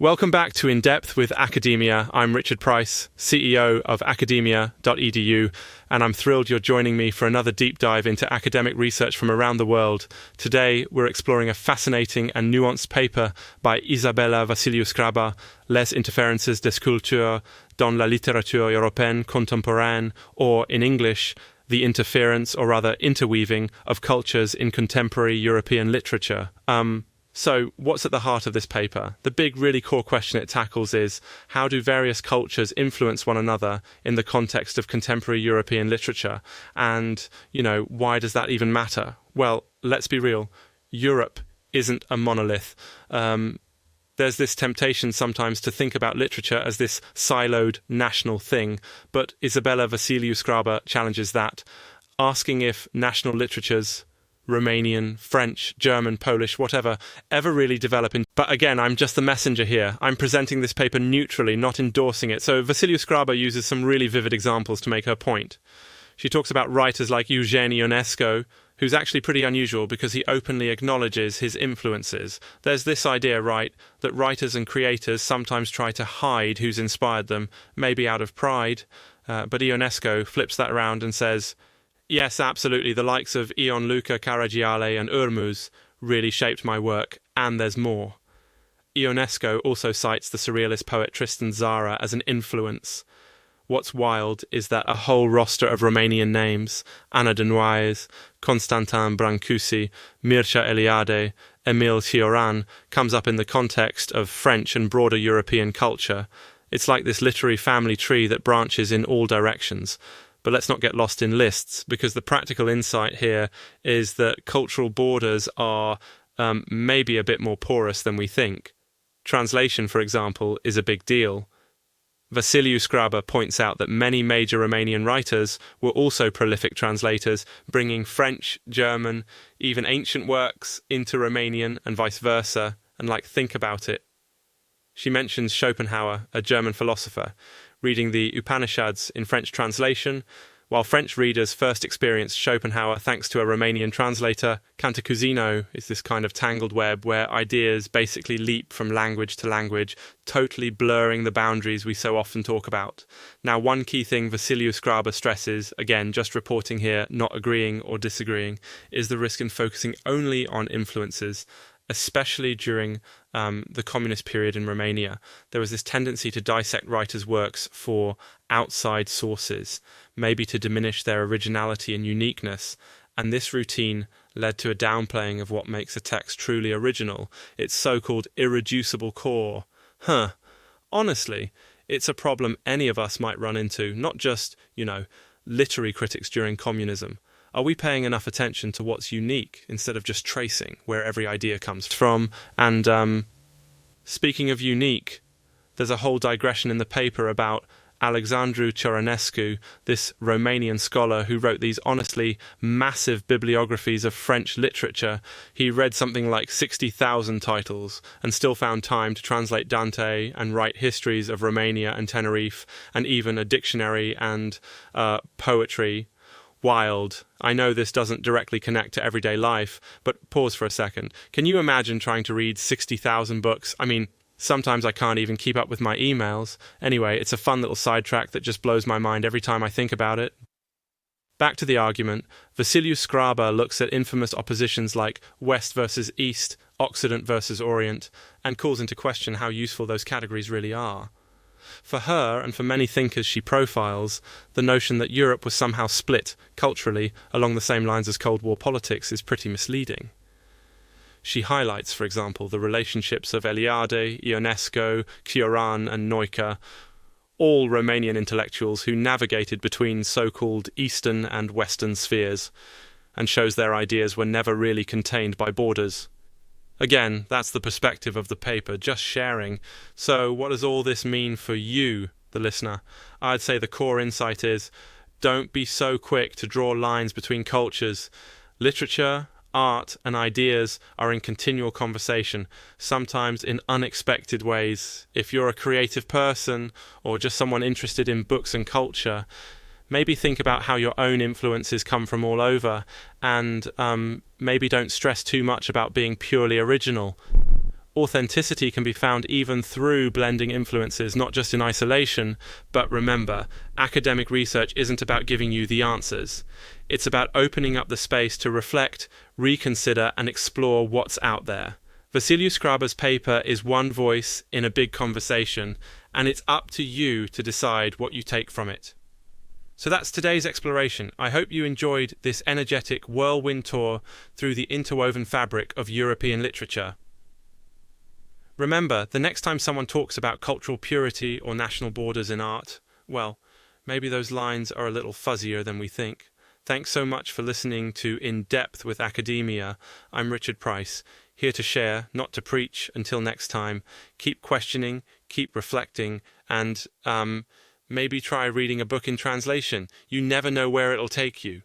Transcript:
Welcome back to In Depth with Academia. I'm Richard Price, CEO of ACADEMIA.EDU, and I'm thrilled you're joining me for another deep dive into academic research from around the world. Today, we're exploring a fascinating and nuanced paper by Isabela Vasiliu-Scraba, Les Interferences des cultures dans la littérature européenne contemporaine, or in English, The Interference, or rather interweaving, of cultures in contemporary European literature. So, what's at the heart of this paper? The big, really core question it tackles is, how do various cultures influence one another in the context of contemporary European literature? And, why does that even matter? Well, let's be real. Europe isn't a monolith. There's this temptation sometimes to think about literature as this siloed national thing, but Isabela Vasiliu-Scraba challenges that, asking if national literatures, Romanian, French, German, Polish, whatever, ever really develop in... But again, I'm just the messenger here. I'm presenting this paper neutrally, not endorsing it. So Vasiliu-Scraba uses some really vivid examples to make her point. She talks about writers like Eugen Ionesco, who's actually pretty unusual because he openly acknowledges his influences. There's this idea, right, that writers and creators sometimes try to hide who's inspired them, maybe out of pride. But Ionesco flips that around and says, yes, absolutely, the likes of Ion Luca Caragiale and Urmuz really shaped my work, and there's more. Ionesco also cites the surrealist poet Tristan Tzara as an influence. What's wild is that a whole roster of Romanian names, Ana de Noailles, Constantin Brancusi, Mircea Eliade, Emil Cioran, comes up in the context of French and broader European culture. It's like this literary family tree that branches in all directions. But let's not get lost in lists, because the practical insight here is that cultural borders are maybe a bit more porous than we think. Translation, for example, is a big deal. Vasiliu-Scraba points out that many major Romanian writers were also prolific translators, bringing French, German, even ancient works into Romanian and vice versa, and think about it. She mentions Schopenhauer, a German philosopher, reading the Upanishads in French translation, while French readers first experienced Schopenhauer thanks to a Romanian translator. Cantacuzino is this kind of tangled web where ideas basically leap from language to language, totally blurring the boundaries we so often talk about. Now, one key thing Vasiliu-Scraba stresses, again, just reporting here, not agreeing or disagreeing, is the risk in focusing only on influences, especially during the communist period in Romania. There was this tendency to dissect writers' works for outside sources, maybe to diminish their originality and uniqueness, and this routine led to a downplaying of what makes a text truly original, its so-called irreducible core. Honestly, it's a problem any of us might run into, not just, literary critics during communism. Are we paying enough attention to what's unique instead of just tracing where every idea comes from? And speaking of unique, there's a whole digression in the paper about Alexandru Cioranescu, this Romanian scholar who wrote these honestly massive bibliographies of French literature. He read something like 60,000 titles and still found time to translate Dante and write histories of Romania and Tenerife, and even a dictionary and poetry. Wild. I know this doesn't directly connect to everyday life, but pause for a second. Can you imagine trying to read 60,000 books? I mean, sometimes I can't even keep up with my emails. Anyway, it's a fun little sidetrack that just blows my mind every time I think about it. Back to the argument, Vasiliu-Scraba looks at infamous oppositions like West versus East, Occident versus Orient, and calls into question how useful those categories really are. For her, and for many thinkers she profiles, the notion that Europe was somehow split, culturally, along the same lines as Cold War politics is pretty misleading. She highlights, for example, the relationships of Eliade, Ionesco, Cioran and Noica, all Romanian intellectuals who navigated between so-called Eastern and Western spheres, and shows their ideas were never really contained by borders. Again, that's the perspective of the paper, just sharing. So what does all this mean for you, the listener? I'd say the core insight is, don't be so quick to draw lines between cultures. Literature, art, and ideas are in continual conversation, sometimes in unexpected ways. If you're a creative person, or just someone interested in books and culture, maybe think about how your own influences come from all over, and maybe don't stress too much about being purely original. Authenticity can be found even through blending influences, not just in isolation. But remember, academic research isn't about giving you the answers. It's about opening up the space to reflect, reconsider, and explore what's out there. Vasiliu-Scraba's paper is one voice in a big conversation, and it's up to you to decide what you take from it. So that's today's exploration. I hope you enjoyed this energetic whirlwind tour through the interwoven fabric of European literature. Remember, the next time someone talks about cultural purity or national borders in art, well, maybe those lines are a little fuzzier than we think. Thanks so much for listening to In Depth with Academia. I'm Richard Price, here to share, not to preach. Until next time, keep questioning, keep reflecting, and maybe try reading a book in translation. You never know where it'll take you.